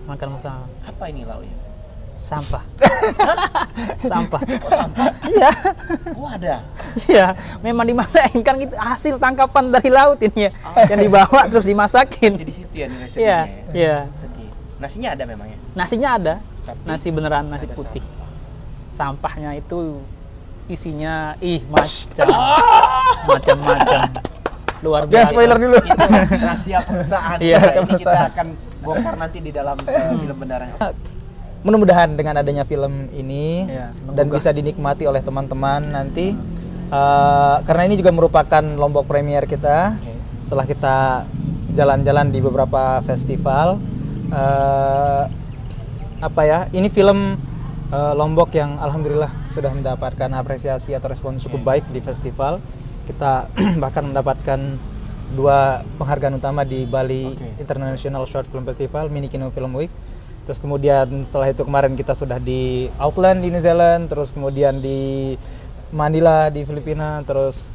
Makan bersama. Apa ini lauknya? Sampah. Sampah. Oh, sampah? Iya. Oh, ada? Iya, memang dimasakin kan gitu, hasil tangkapan dari laut ini ya. Yang dibawa terus dimasakin. Jadi di situ ya nilai Iya, sedinya ya? iya. Sedih. Nasinya ada memang ya? Nasinya ada. Tapi Nasi beneran, nasi ada putih. sampah. Sampahnya itu isinya macam-macam. Luar Jangan biasa. spoiler dulu. Itu rahasia perusahaan. Iya, Ini kita perusahaan. akan bongkar nanti di dalam film benaran. Mudah-mudahan dengan adanya film ini Iya, dan menggugah. bisa dinikmati oleh teman-teman nanti karena ini juga merupakan Lombok premier kita. Oke. Setelah kita jalan-jalan di beberapa festival, ini film Lombok yang alhamdulillah sudah mendapatkan apresiasi atau respon cukup baik di festival. Kita bahkan mendapatkan 2 penghargaan utama di Bali Oke. International Short Film Festival, Mini Kino Film Week. Terus kemudian setelah itu kemarin kita sudah di Auckland di New Zealand, terus kemudian di Manila di Filipina, terus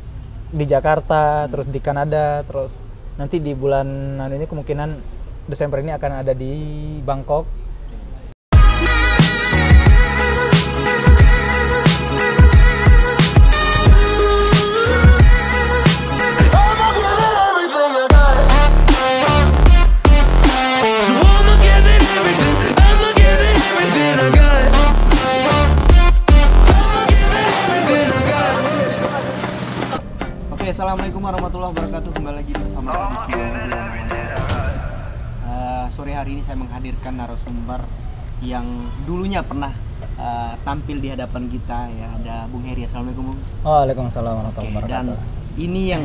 di Jakarta, terus di Kanada, terus nanti di bulan ini kemungkinan Desember ini akan ada di Bangkok. Oke, assalamualaikum warahmatullahi wabarakatuh. Kembali lagi bersama kami di Kino. Sore hari ini saya menghadirkan narasumber yang dulunya pernah tampil di hadapan kita ya. Ada Bung Heri. Assalamualaikum Bung. Waalaikumsalam warahmatullahi Oke, dan wabarakatuh. ini yang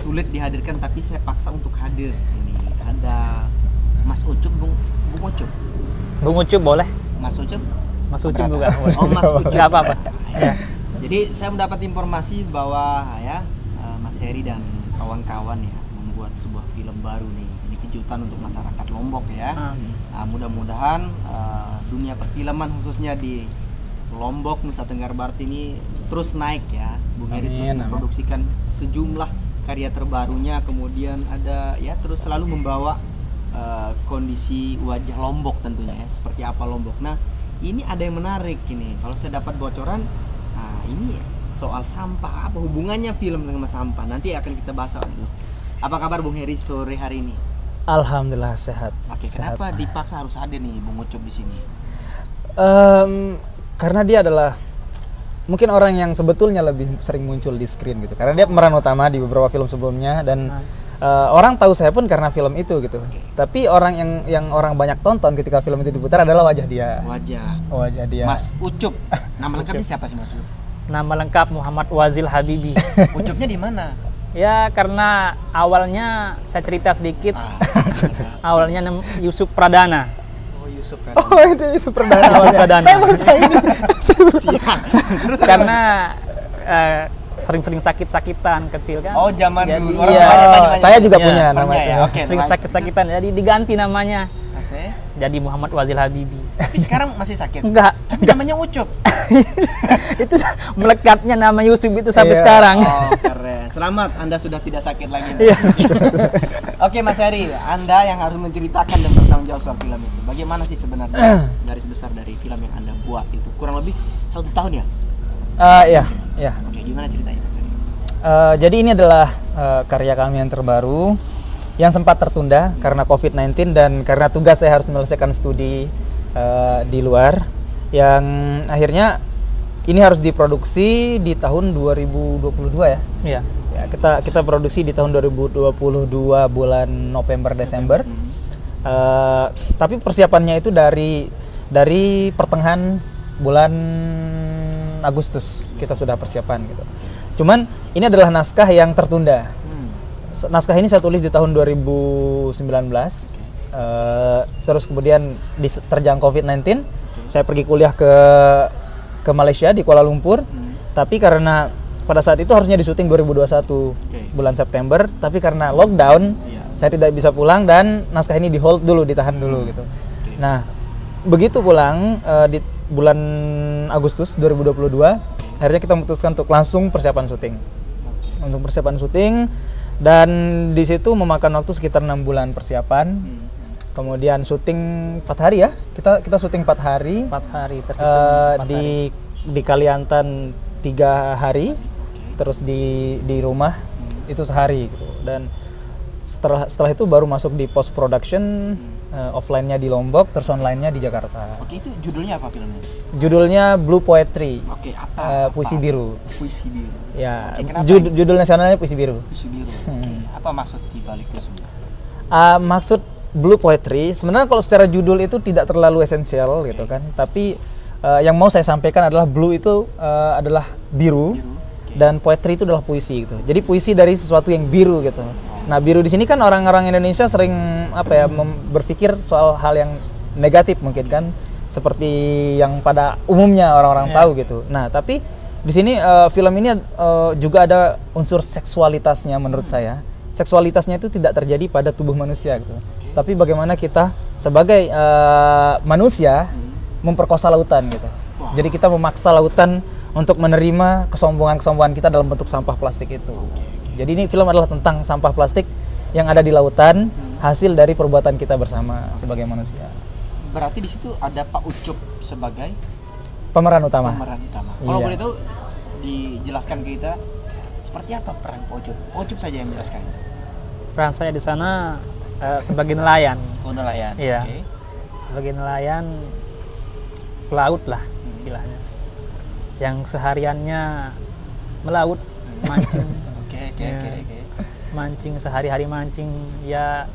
sulit dihadirkan tapi saya paksa untuk hadir. Ini ada Mas Ucup, Bung Ucup. Bung Ucup boleh? Mas Ucup? Mas Ucup Keberatan? juga. Oh, Mas Ucup. Nggak apa-apa. Ya. Jadi saya mendapat informasi bahwa ya Mas Heri dan kawan-kawan ya membuat sebuah film baru nih. Ini kejutan untuk masyarakat Lombok ya. Nah, mudah-mudahan dunia perfilman khususnya di Lombok, Nusa Tenggara Barat ini terus naik ya. Bung Heri terus Amin, amin. memproduksikan sejumlah karya terbarunya, kemudian ada ya terus selalu membawa kondisi wajah Lombok tentunya ya, seperti apa Lombok. Nah, ini ada yang menarik ini. Kalau saya dapat bocoran, nah ini soal sampah, apa hubungannya film dengan sampah? Nanti akan kita bahas. Apa kabar Bung Heri sore hari ini? Alhamdulillah sehat. Oke, Sehat. kenapa dipaksa harus hadir nih Bung Ucup di sini? Karena dia adalah mungkin orang yang sebetulnya lebih sering muncul di screen gitu. Karena dia pemeran utama di beberapa film sebelumnya dan orang tahu saya pun karena film itu gitu. Tapi orang yang orang banyak tonton ketika film itu diputar adalah wajah dia. Wajah dia. Mas Ucup. Nama lengkapnya siapa sih Mas Ucup? Nama lengkap Muhammad Wazil Habibi. Ucupnya di mana? Ya karena awalnya saya cerita sedikit. Ah, Awalnya Yusuf Pradana. oh Yusuf kan. Oh, itu Yusuf Perdana. Yusuf awalnya. Pradana. Saya baru tahu ini. Karena sering-sering sakit-sakitan kecil kan. Oh, zaman Jadi, dulu. Orang iya. tanya-tanya. Saya juga Iya, punya punya nama ya, itu. oke. Sering sakit-sakitan jadi diganti namanya. Oke. Jadi Muhammad Wazil Habibi. Tapi sekarang masih sakit. Enggak. Tapi namanya Ucup. Itu melekatnya nama Yusuf itu sampai Iya. sekarang. Oh, keren. Selamat, Anda sudah tidak sakit lagi. Iya. Oke, Mas Heri, Anda yang harus menceritakan dan bertanggung jawab soal film itu. Bagaimana sih sebenarnya garis besar dari film yang Anda buat itu? Kurang lebih 1 tahun ya? Iya. Oke, gimana ceritanya, Mas Heri? Jadi ini adalah karya kami yang terbaru yang sempat tertunda karena COVID-19 dan karena tugas saya harus menyelesaikan studi di luar yang akhirnya ini harus diproduksi di tahun 2022 ya. Iya. Ya, kita produksi di tahun 2022 bulan November Desember. Tapi persiapannya itu dari pertengahan bulan Agustus kita sudah persiapan gitu. Cuman ini adalah naskah yang tertunda. Naskah ini saya tulis di tahun 2019. Terus kemudian terjang COVID-19, saya pergi kuliah ke Malaysia di Kuala Lumpur. Tapi karena pada saat itu harusnya disyuting 2021 bulan September, tapi karena lockdown saya tidak bisa pulang dan naskah ini di hold dulu, ditahan dulu gitu. Nah, begitu pulang di bulan Agustus 2022, akhirnya kita memutuskan untuk langsung persiapan syuting. Langsung persiapan syuting dan di situ memakan waktu sekitar 6 bulan persiapan. Kemudian syuting 4 hari ya. Kita syuting 4 hari. 4 hari terhitung 4 hari. Di Kalimantan 3 hari. Terus di rumah itu sehari gitu. Dan setelah itu baru masuk di post production, offline-nya di Lombok, terus online-nya di Jakarta. Oke, itu judulnya apa filmnya? Judulnya Blue Poetry. Oke, apa? Puisi biru. Puisi biru. Ya, Oke, kenapa judul nasionalnya Puisi Biru. Puisi biru. Oke, apa maksud di balik itu semua? Maksud Blue Poetry sebenarnya kalau secara judul itu tidak terlalu esensial gitu kan. Tapi yang mau saya sampaikan adalah blue itu adalah biru. Dan poetry itu adalah puisi gitu. Jadi puisi dari sesuatu yang biru gitu. Nah, biru di sini kan orang-orang Indonesia sering berpikir soal hal yang negatif mungkin kan, seperti yang pada umumnya orang-orang tahu gitu. Nah, tapi di sini film ini juga ada unsur seksualitasnya menurut saya. Seksualitasnya itu tidak terjadi pada tubuh manusia gitu. Tapi bagaimana kita sebagai manusia memperkosa lautan gitu. Jadi kita memaksa lautan untuk menerima kesombongan-kesombongan kita dalam bentuk sampah plastik itu. Jadi ini film adalah tentang sampah plastik yang ada di lautan, hasil dari perbuatan kita bersama sebagai manusia. Berarti di situ ada Pak Ucup sebagai pemeran utama. Kalau boleh tahu dijelaskan ke kita seperti apa peran Pak Ucup? Pak Ucup saja yang menjelaskan. Peran saya di sana sebagai nelayan. Oh, nelayan. Iya. Oke. Sebagai nelayan pelaut lah istilahnya. Yang sehariannya melaut, mancing. Oke. Mancing sehari-hari mancing, ya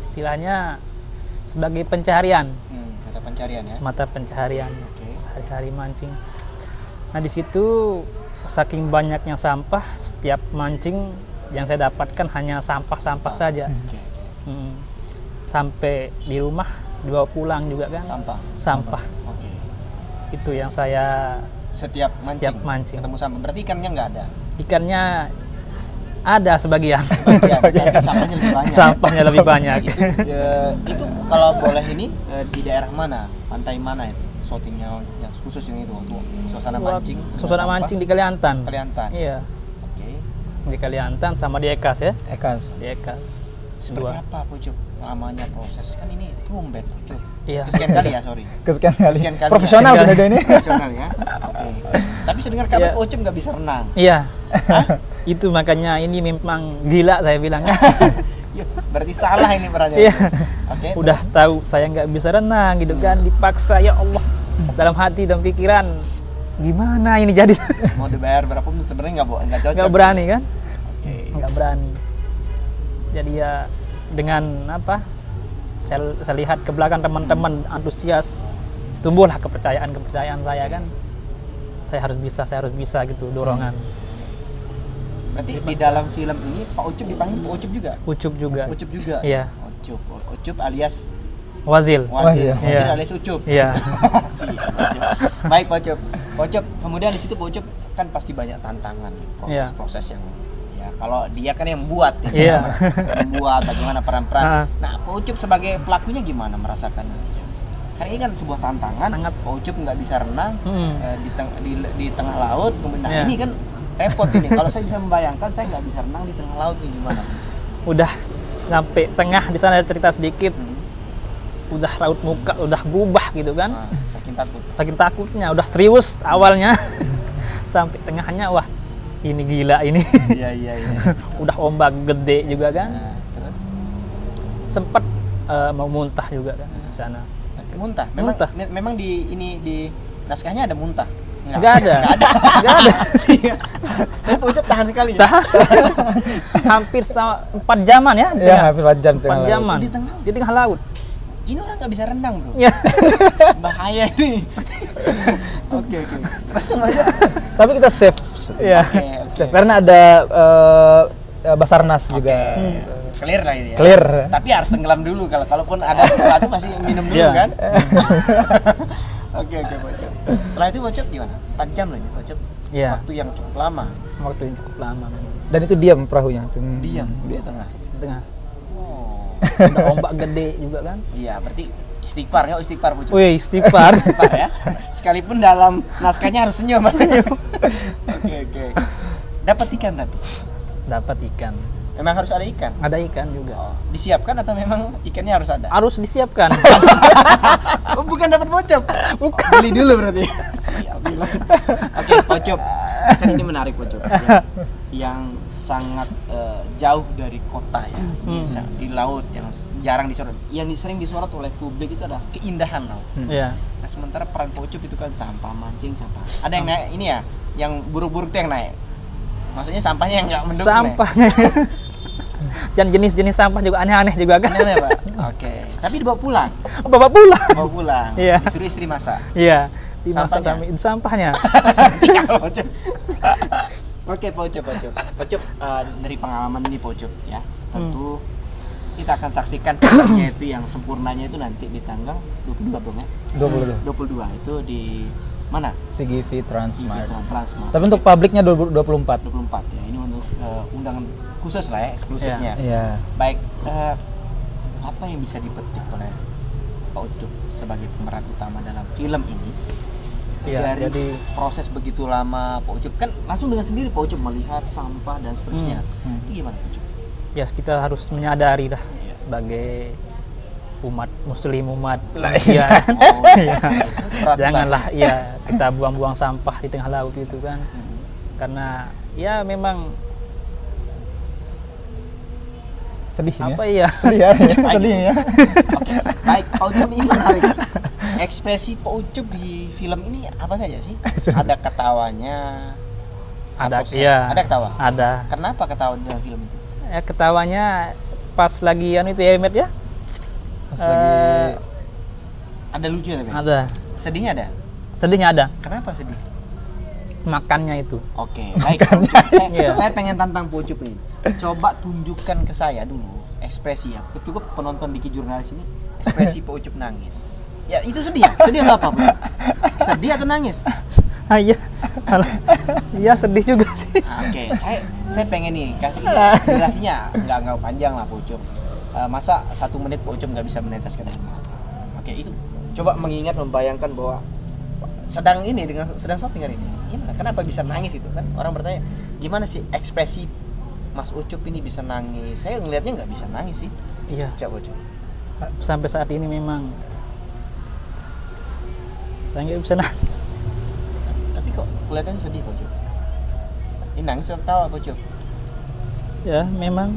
istilahnya sebagai pencaharian. Mata pencaharian ya. Mata pencaharian. Oke. Sehari-hari mancing. Nah, di situ saking banyaknya sampah, setiap mancing yang saya dapatkan hanya sampah-sampah saja. Oke. Sampai di rumah dibawa pulang juga kan. Sampah. Oke. Itu yang saya Setiap mancing ketemu sampah. Berarti ikannya nggak ada. Ikannya ada sebagian. Tapi sampahnya lebih banyak. Sampahnya lebih banyak. Itu kalau boleh ini di daerah mana? Pantai mana itu? Shootingnya yang khusus yang itu untuk suasana mancing. Suasana mancing di Kalimantan. Iya. Oke. Di Kalimantan sama di Ekas ya. Ekas. Di Ekas. Seperti apa Pucuk lamanya proses? Kan ini tumben Pucuk. Iya. Kesekian kali ya, sorry. Kesekian kali. Profesional sudah ada ini. Profesional ya. Oke. Tapi saya dengar kabar Ucup nggak bisa renang. Iya. Itu makanya ini memang gila saya bilang. Berarti salah ini perannya. Iya. Oke. Udah tahu saya nggak bisa renang gitu kan, dipaksa, ya Allah. Dalam hati dan pikiran, gimana ini jadi? Mau dibayar berapapun sebenarnya nggak cocok. Nggak berani kan? Oke. Nggak berani. Jadi ya dengan apa? Saya lihat ke belakang teman-teman antusias, tumbuhlah kepercayaan saya kan. Saya harus bisa gitu, dorongan. Berarti di dalam film ini Pak Ucup dipanggil Pak Ucup juga? Ucup juga. Iya. Ucup alias Wazil. Wazil Iya. alias Ucup. Iya. Baik Pak Ucup. Kemudian di situ Pak Ucup kan pasti banyak tantangan, proses-proses yang ya kalau dia kan yang buat, membuat bagaimana peran-peran. Nah, Pak Ucup sebagai pelakunya gimana merasakannya? Karena ini kan sebuah tantangan. Sangat. Pak Ucup nggak bisa renang di tengah laut. Kemudian ini kan repot ini. Kalau saya bisa membayangkan, saya nggak bisa renang di tengah laut ini gimana? Udah sampai tengah di sana cerita sedikit. Udah raut muka udah berubah gitu kan. Saking takutnya, udah serius awalnya. Sampai tengahnya wah, ini gila ini. Iya. Udah ombak gede juga kan. Terus Sempat mau muntah juga kan di sana. Muntah. Memang di naskahnya ada muntah. Enggak ada. Tapi Ucup tahan sekali. Hampir 4 jaman ya. Iya, hampir 4 jam 4 jaman. Di tengah laut. Ini orang nggak bisa renang, bro. Iya. Bahaya nih. Oke. Tapi kita save. Iya. Save karena ada Basarnas juga. Clear lah ini ya. Clear. Tapi harus tenggelam dulu kalaupun ada sesuatu pasti minum dulu kan. Oke, Pak Ucup. Setelah itu Pak Ucup gimana? 4 jam loh ini Pak Ucup. Iya. Waktu yang cukup lama. Waktu yang cukup lama memang. Dan itu diam perahunya. Diam di tengah. Di tengah. Oh. Udah ombak gede juga kan. Iya, berarti istighfar ya, istighfar Pak Ucup. Wih, istighfar. Istighfar ya. Sekalipun dalam naskahnya harus senyum. Oke. Dapat ikan tapi. Dapat ikan. Memang harus ada ikan. Ada ikan juga. Oh, disiapkan atau memang ikannya harus ada? Harus disiapkan. Oh, bukan dapat pocop. Bukan. Beli dulu berarti. Siap bilang. Oke, pocop. Kan ini menarik pocop. Ya. Yang sangat jauh dari kota ya. Bisa di laut yang jarang disorot. Yang sering disorot oleh publik itu adalah keindahan laut. Iya. Nah, sementara peran pocop itu kan sampah mancing, sampah. Ada yang naik ini ya, yang buruk-buruk itu yang naik. Maksudnya sampahnya yang nggak mendukung. Sampahnya. Dan jenis-jenis sampah juga aneh-aneh juga kan. Aneh, Pak. Oke. Tapi dibawa pulang. Bawa pulang. Bawa pulang. Iya. Disuruh istri masak. Iya. Dimasak Sampahnya? sampai itu sampahnya. Oke, Pocop. Pocop dari pengalaman ini Pocop ya. Tentu kita akan saksikan filmnya itu yang sempurnanya itu nanti di tanggal 22 Bung ya. 22 itu di mana? CGV Transmart. Transmart. Tapi untuk publiknya 24. 24 ya. Ini untuk undangan khusus lah ya, eksklusifnya. Iya. Baik, apa yang bisa dipetik oleh Pak Ucup sebagai pemeran utama dalam film ini? Iya, Dari jadi proses begitu lama Pak Ucup kan langsung dengan sendiri Pak Ucup melihat sampah dan seterusnya. Itu gimana Pak Ucup? Ya, kita harus menyadari dah Iya. sebagai umat muslim, umat manusia. Iya. Janganlah ya kita buang-buang sampah di tengah laut itu kan. Karena ya memang sedih ini apa ya. ya? Sedih ya. Sedih ya. Oke, baik Pak Ucup ini menarik. Ekspresi Pak Ucup di film ini apa saja sih? Ada ketawanya. Ada, atau iya. Ada ketawa. Ada. Kenapa ketawa dalam film itu? Ya, ketawanya pas lagi itu ya, Met ya? Pas lagi Ada lucu tapi. Ada. Sedihnya ada. Sedihnya ada. Kenapa sedih? Makannya itu. Oke, baik. Saya, Iya. saya pengen tantang Pak Ucup nih. Coba tunjukkan ke saya dulu ekspresi ya. Cukup penonton Diki Jurnalis ini ekspresi Pak Ucup nangis. Ya itu sedih ya? Sedih atau apa, Pak? Sedih atau nangis? Iya. Iya sedih juga sih. Oke, saya pengen nih kasih durasinya nggak panjang lah Pak Ucup. Masa 1 menit Pak Ucup nggak bisa meneteskan air mata? Oke, itu coba mengingat membayangkan bahwa sedang shopping hari ini. Gimana? Kenapa bisa nangis itu kan? Orang bertanya, gimana sih ekspresi Mas Ucup ini bisa nangis? Saya ngelihatnya nggak bisa nangis sih. Iya. Coba Ucup. Sampai saat ini memang saya nggak bisa nangis. Tapi kok kelihatannya sedih Pak Ucup. Ini nangis atau tawa Pak Ucup? Ya memang.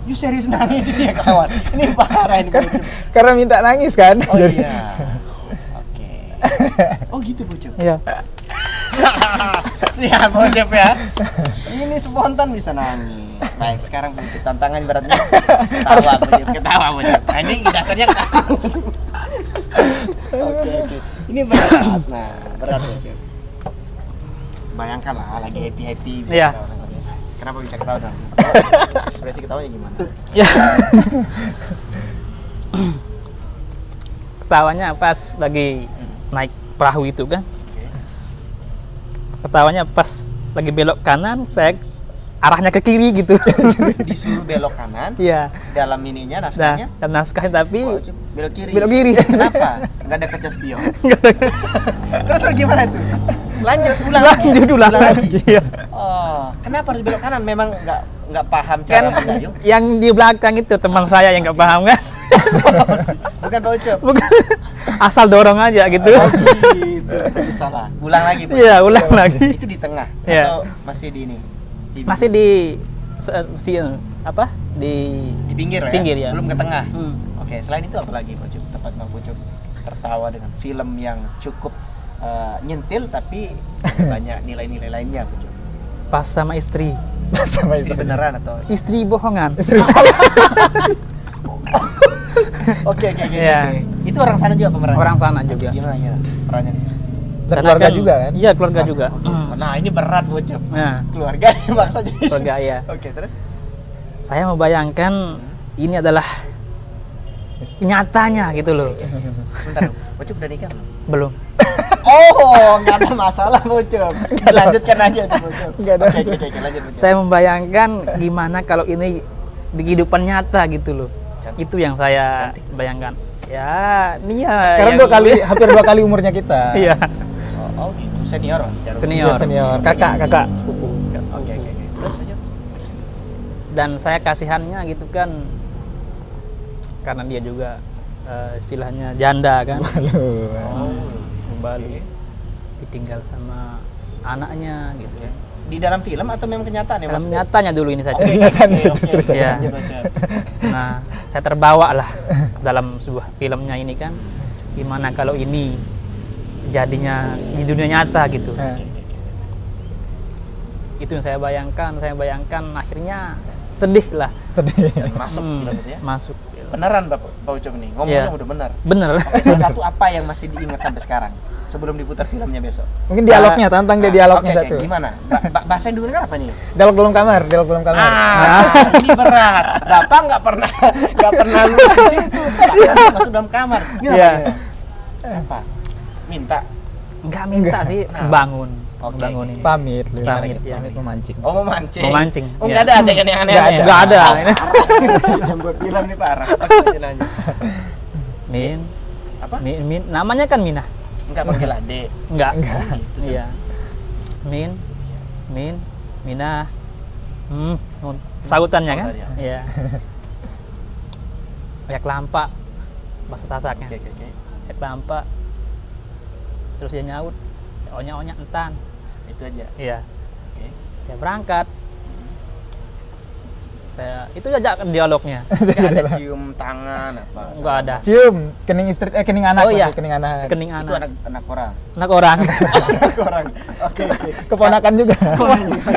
You serius nangis ini ya kawan? Ini parah ini Pak Ucup. karena minta nangis kan. Oh Jadi- iya. Oke. Oh gitu Pak Ucup. Iya. Ya Pak Ucup ya. Ini spontan bisa nangis. Baik, sekarang Pak Ucup tantangan beratnya ketawa Pak Ucup. Nah, ini dasarnya ketawa. Oke. Ini berat. Nah, berat Pak Ucup. Bayangkan lah lagi happy bisa Iya. ketawa. Kenapa bisa ketawa dong? Ekspresi ketawanya gimana? Ya. Ketawanya pas lagi naik perahu itu kan. Oke. Ketawanya pas lagi belok kanan, saya arahnya ke kiri gitu. Disuruh belok kanan. Iya. Dalam ininya Nah, naskahnya. dan naskahnya tapi Pak Ucup belok kiri. belok kiri. Kenapa? Enggak ada kaca spion. Terus gimana tuh? Lanjut ulang Lanjut ulang lagi. Iya. Oh, kenapa harus belok kanan? Memang nggak paham Kan cara mendayung. yang di belakang itu teman saya yang nggak paham kan. Bukan Pak Ucup. Bukan. Asal dorong aja gitu. Oh, gitu. Salah. Ulang lagi Pak. Iya, ulang lagi. Itu di tengah Iya. atau masih di ini? Masih di apa? Di pinggir ya? pinggir ya. Belum ke tengah. Hmm. Oke, selain itu apa lagi Pak Ucup? Tempat Pak Ucup tertawa dengan film yang cukup nyentil tapi banyak nilai-nilai lainnya Pak Ucup. Pas sama istri. sama Istri beneran atau Istri bohongan. Oke. Iya. Itu orang sana juga pemeran. Orang sana juga. Gimana perannya? Dan Sana keluarga kan- juga kan? Iya, keluarga juga. Nah, ini berat Ucup. Nah, Keluarga bangsa jadi. keluarga ya. Oke, terus? Saya membayangkan ini adalah nyatanya gitu loh. Sebentar, Ucup udah nikah belum? Belum. Oh, nggak ada masalah Ucup. Lanjutkan aja tuh Ucup. Nggak ada Oke, lanjut Ucup. Saya membayangkan gimana kalau ini di kehidupan nyata gitu loh. Cantik. Itu yang saya Cantik. bayangkan. Ya, ini ya. Karena yang- hampir 2 kali umurnya kita. Iya. Oh, gitu. Senior Mas, secara Senior. Senior. Kakak sepupu. usia. Oke. Terus Ucup? dan saya kasihannya gitu kan, karena dia juga istilahnya janda kan. Kembali ditinggal sama anaknya gitu ya. Di dalam film atau memang kenyataan ya? Dalam nyatanya dulu ini saja. Oke. Ya. Nah, saya terbawa lah dalam sebuah filmnya ini kan, gimana kalau ini jadinya di dunia nyata gitu. Itu yang saya bayangkan akhirnya sedih lah. Sedih. Dan masuk film itu ya? Masuk. Beneran Pak Ucok nih, ngomongnya udah benar. Bener. Salah satu apa yang masih diingat sampai sekarang sebelum diputar filmnya besok? Mungkin dialognya, tantang dia dialognya Oke, satu. gimana? Bahasa yang dengar apa nih? Dialog dalam kamar. Ini berat. Bapak nggak pernah lulus di situ. Masuk dalam kamar. Gimana? Apa? Minta? Nggak minta sih, bangun. Oke. Bangunin. Pamit, Pamit, ya. pamit memancing. Oh, memancing. Memancing. Oh, ya. nggak ada adegan yang aneh-aneh. Nggak ada. Yang buat film nih parah. Oke, lanjut. Min. Apa? Min. Namanya kan Minah. Enggak panggil Ade. Enggak. Gitu. Iya. Minah. Sautannya kan? Sautan, ya. Iya. Ayak lampa. Bahasa Sasaknya. Oke. Ayak lampa. Terus dia nyaut. Onya entan. Itu aja. Iya. Oke. Saya berangkat. Itu aja dialognya. Enggak ada cium tangan apa? Enggak ada. Cium kening istri, kening anak. Oh iya. Kening anak. Kening Itu anak. anak orang. Anak orang. Anak orang. Oke. Keponakan juga.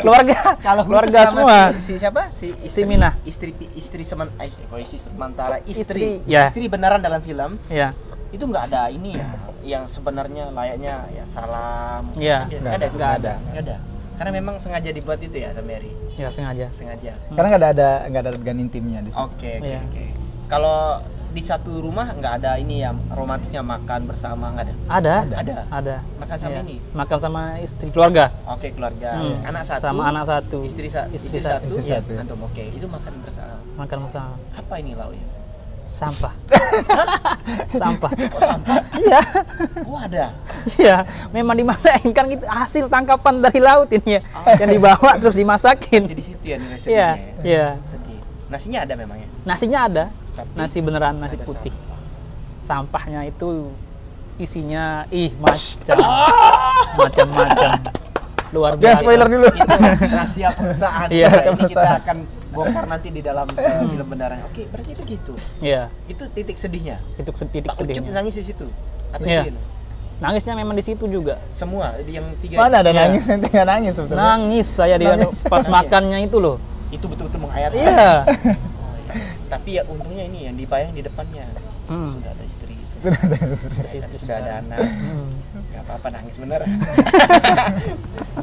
Keluarga. Kalau keluarga sama semua. si siapa? Si Minah. Istri sementara Istri, ya. Istri beneran dalam film. Iya. Itu nggak ada ini ya, yang sebenarnya layaknya ya salam. Iya. Nggak ada. Karena memang sengaja dibuat itu ya sama Mary. Ya sengaja. Karena nggak ada adegan intimnya di situ. Oke. Iya. Kalau di satu rumah nggak ada ini ya romantisnya makan bersama, nggak ada? Ada. Makan sama Iya. ini? Makan sama istri keluarga. Oke, keluarga. Anak satu. Sama anak satu. Istri Istri satu. satu. Antum oke. Itu makan bersama. Makan bersama. Apa ini lauknya? Sampah. Sampah. Iya. Oh ada. Iya, memang dimasakin kan gitu, hasil tangkapan dari laut ini ya. Yang dibawa terus dimasakin. Jadi situ ya nilai Iya, sedihnya. iya. Sedih. Nasinya ada memang ya? Nasinya ada. Tapi Nasi beneran, nasi ada putih. sampah. Sampahnya itu isinya macam-macam. Luar Jangan biasa. spoiler dulu. Itu rahasia perusahaan. Iya, Ini rahasia kita perusahaan. akan bongkar nanti di dalam film beneran. Oke, berarti itu gitu. Iya, Itu titik sedihnya. itu titik Pak Ucup sedihnya. nangis di situ. Atau Iya. di sini? Nangisnya memang di situ juga. Semua yang tiga. Mana ada Iya. nangis, nanti nggak nangis sebetulnya. Nangis saya di Nangis. pas makannya itu loh. Itu betul-betul menghayat. Iya. Oh, iya. Tapi ya untungnya ini yang dibayang di depannya. Hmm. Sudah ada istri. Sudah ada istri. Sudah ada anak. Hmm. Gak apa-apa nangis bener.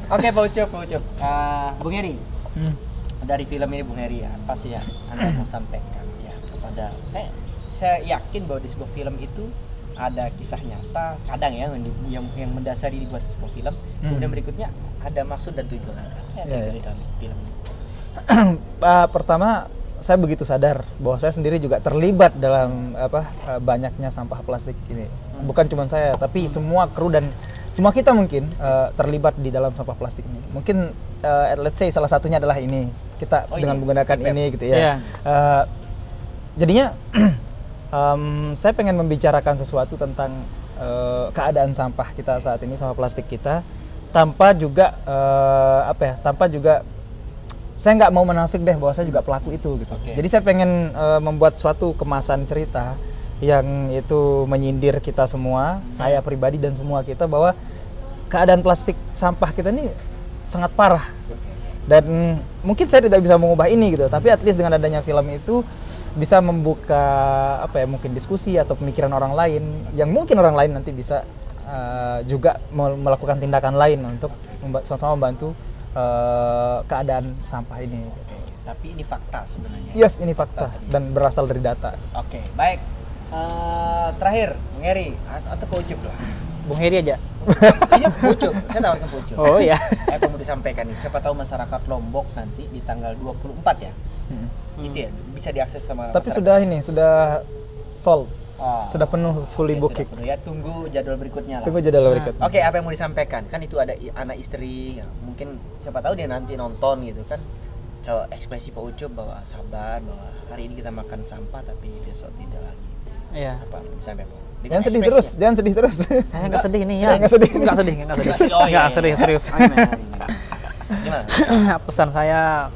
Oke, Pak Ucup. Bung Heri. Dari film ini Bung Heri, apa sih yang Anda mau sampaikan ya kepada saya yakin bahwa di sebuah film itu ada kisah nyata, kadang ya yang mendasari dibuat sebuah film. Kemudian berikutnya ada maksud dan tujuan Anda. Apa yang terjadi dalam film ini? Pertama, saya begitu sadar bahwa saya sendiri juga terlibat dalam banyaknya sampah plastik ini. Bukan cuma saya, tapi semua kru dan semua kita mungkin terlibat di dalam sampah plastik ini. Mungkin let's say salah satunya adalah ini kita dengan menggunakan ini gitu ya. Yeah. Jadinya saya pengen membicarakan sesuatu tentang keadaan sampah kita saat ini, sampah plastik kita, tanpa juga tanpa juga saya nggak mau menafik deh bahwa saya juga pelaku itu gitu. Okay. Jadi saya pengen membuat suatu kemasan cerita yang itu menyindir kita semua, saya pribadi dan semua kita, bahwa keadaan plastik sampah kita ini sangat parah. Dan mungkin saya tidak bisa mengubah ini gitu, tapi at least dengan adanya film itu bisa membuka mungkin diskusi atau pemikiran orang lain yang mungkin orang lain nanti bisa juga melakukan tindakan lain untuk sama-sama membantu keadaan sampah ini. Tapi ini fakta sebenarnya. Yes, ini fakta dan berasal dari data. Oke, baik. Terakhir, Bung Heri atau Pak Ucup lah. Bung Heri aja. Ini Pak Ucup, saya tawarkan Pak Ucup. Oh iya. Apa mau disampaikan nih? Siapa tahu masyarakat Lombok nanti di tanggal 24 ya. Itu ya, bisa diakses sama Tapi masyarakat. sudah sold. Oh. Sudah penuh, fully Oke, booking. sudah penuh ya, tunggu jadwal berikutnya lah. Tunggu jadwal berikutnya. Oke, apa yang mau disampaikan? Kan itu ada anak istri, ya, mungkin siapa tahu dia nanti nonton gitu kan. coba ekspresi Pak Ucup bahwa sabar, bahwa hari ini kita makan sampah tapi besok tidak lagi. Iya. Apa misalnya Pak? Jangan sedih terus, jangan sedih terus. Saya nggak sedih nih ya. Saya nggak sedih. Nggak sedih. Oh, iya, Nggak iya. serius. Gimana? Pesan saya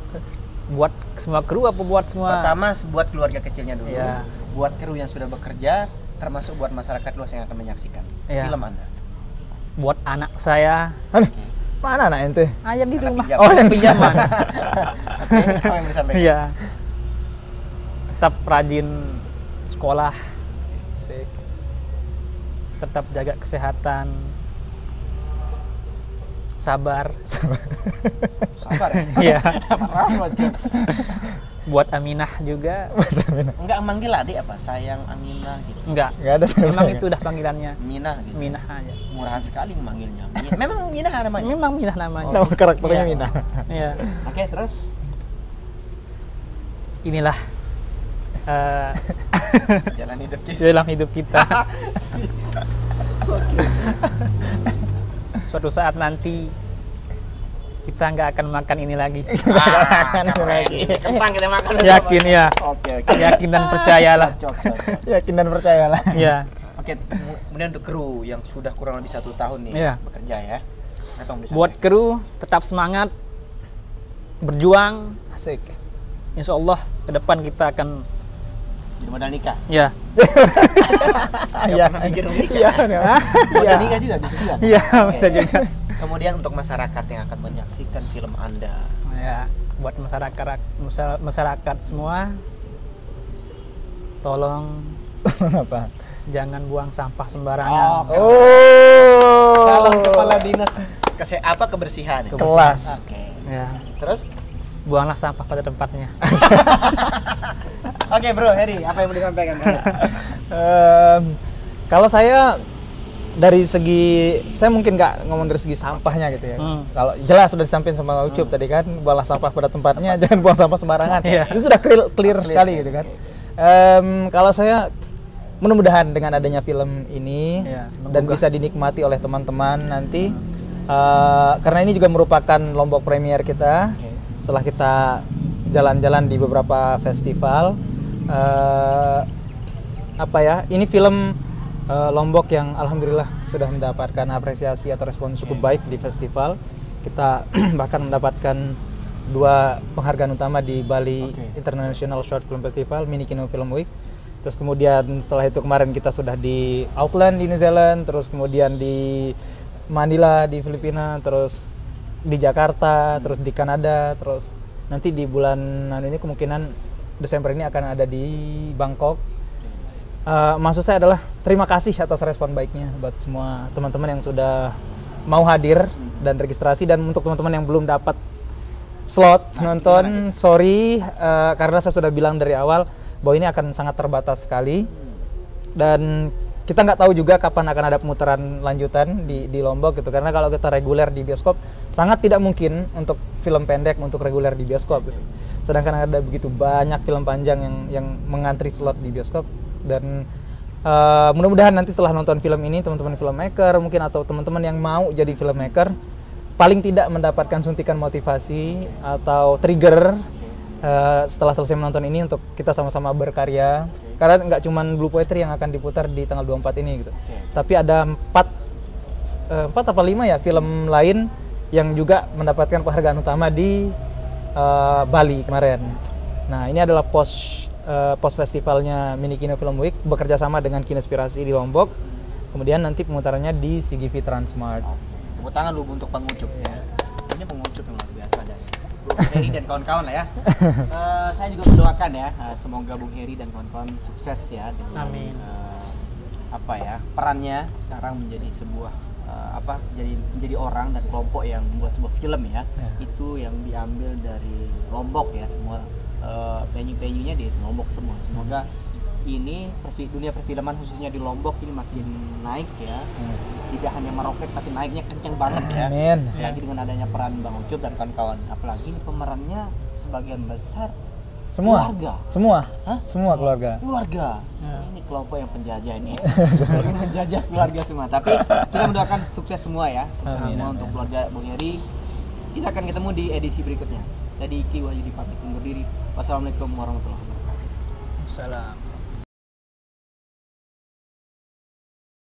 buat semua kru apa buat semua? Pertama buat keluarga kecilnya dulu. Iya. Buat kru yang sudah bekerja, termasuk buat masyarakat luas yang akan menyaksikan Iya. film Anda. Buat anak saya. Aneh, mana anak ente? Ayam di rumah. pinjaman. Oh, yang pinjaman. Oke, apa yang disampaikan? Iya. Tetap rajin sekolah, Asik. tetap jaga kesehatan, sabar. Sabar ya. Iya. Parah banget. Buat Aminah juga. Enggak manggil adik apa? Sayang Aminah gitu. Enggak. Nggak ada sama Memang sekali. itu udah panggilannya. Minah gitu. Minah aja. Murahan sekali memanggilnya. Memang Minah namanya. Memang Minah namanya. Nama karakternya Iya. Mina. Iya. Oke, terus Inilah jalan hidup kita. dalam hidup kita. Suatu saat nanti kita nggak akan makan ini lagi. Keren. Kentang kita makan. Yakin ya. Oke, oke. Yakin dan percayalah. Cocok. Yakin dan percayalah. Iya. Oke, kemudian untuk kru yang sudah kurang lebih 1 tahun nih Iya. bekerja ya. Langsung bisa. Buat kru tetap semangat, berjuang. Asik. Insya Allah ke depan kita akan jadi modal nikah. ya. Iya. pernah mikir nikah. Iya. Modal nikah juga bisa juga. Iya Oke. bisa juga. Kemudian untuk masyarakat yang akan menyaksikan film Anda. Ya, buat masyarakat semua, tolong Apa? jangan buang sampah sembarangan. Oh. Calon kepala dinas kebersihan. Ya? Kelas. Oke. Ya, Terus? buanglah sampah pada tempatnya. Oke, Bro, Heri, apa yang mau disampaikan? Kalau saya dari segi, saya mungkin nggak ngomong dari segi sampahnya gitu ya. Kalau jelas sudah disampaikan sama Ucup tadi kan, buanglah sampah pada tempatnya, jangan buang sampah sembarangan. Iya. Itu sudah clear sekali gitu kan. Kalau saya mudah-mudahan dengan adanya film ini Iya, dan bisa dinikmati oleh teman-teman nanti, karena ini juga merupakan Lombok premier kita. Setelah kita jalan-jalan di beberapa festival, ini film Lombok yang alhamdulillah sudah mendapatkan apresiasi atau respon cukup baik di festival. Kita bahkan mendapatkan 2 penghargaan utama di Bali International Short Film Festival, Mini Kino Film Week. Terus kemudian setelah itu kemarin kita sudah di Auckland di New Zealand, terus kemudian di Manila di Filipina, terus di Jakarta, terus di Kanada, terus nanti di bulan ini kemungkinan Desember ini akan ada di Bangkok. Maksud saya adalah terima kasih atas respon baiknya buat semua teman-teman yang sudah mau hadir dan registrasi, dan untuk teman-teman yang belum dapat slot nonton, sorry, karena saya sudah bilang dari awal bahwa ini akan sangat terbatas sekali dan kita nggak tahu juga kapan akan ada pemutaran lanjutan di Lombok gitu, karena kalau kita reguler di bioskop sangat tidak mungkin untuk film pendek untuk reguler di bioskop gitu. Sedangkan ada begitu banyak film panjang yang mengantri slot di bioskop, dan mudah-mudahan nanti setelah nonton film ini teman-teman filmmaker mungkin atau teman-teman yang mau jadi filmmaker paling tidak mendapatkan suntikan motivasi atau trigger setelah selesai menonton ini untuk kita sama-sama berkarya. Karena nggak cuma Blue Poetry yang akan diputar di tanggal 24 ini gitu. Tapi ada 4 atau 5 ya film lain yang juga mendapatkan penghargaan utama di Bali kemarin. Nah, ini adalah post festivalnya Mini Kino Film Week bekerja sama dengan Kinespirasi di Lombok. Kemudian nanti pemutarannya di CGV Transmart. Tepuk tangan dulu untuk Bang Ucup. Ini Bang Ucup yang luar biasa dari Bung Heri dan kawan-kawan lah ya. Saya juga mendoakan ya, semoga Bung Heri dan kawan-kawan sukses ya dengan Amin. perannya sekarang menjadi sebuah menjadi orang dan kelompok yang membuat sebuah film ya. Itu yang diambil dari Lombok ya, semua venue-venuenya di Lombok semua. Semoga ini dunia perfilman khususnya di Lombok ini makin naik ya. Tidak hanya meroket tapi naiknya kencang banget ya. Amin. Apalagi dengan adanya peran Bang Ucup dan kawan-kawan. Apalagi ini pemerannya sebagian besar Semua. keluarga. Semua. Hah? Semua keluarga. Keluarga. Ya. Ini kelompok yang penjajah ini. Ingin menjajah keluarga semua. Tapi kita mendoakan sukses semua ya. Sukses Amin, semua amin. untuk keluarga Bung Heri. Kita akan ketemu di edisi berikutnya. Saya Diki Wahyudi pamit undur diri. Wassalamualaikum warahmatullahi wabarakatuh. Salam.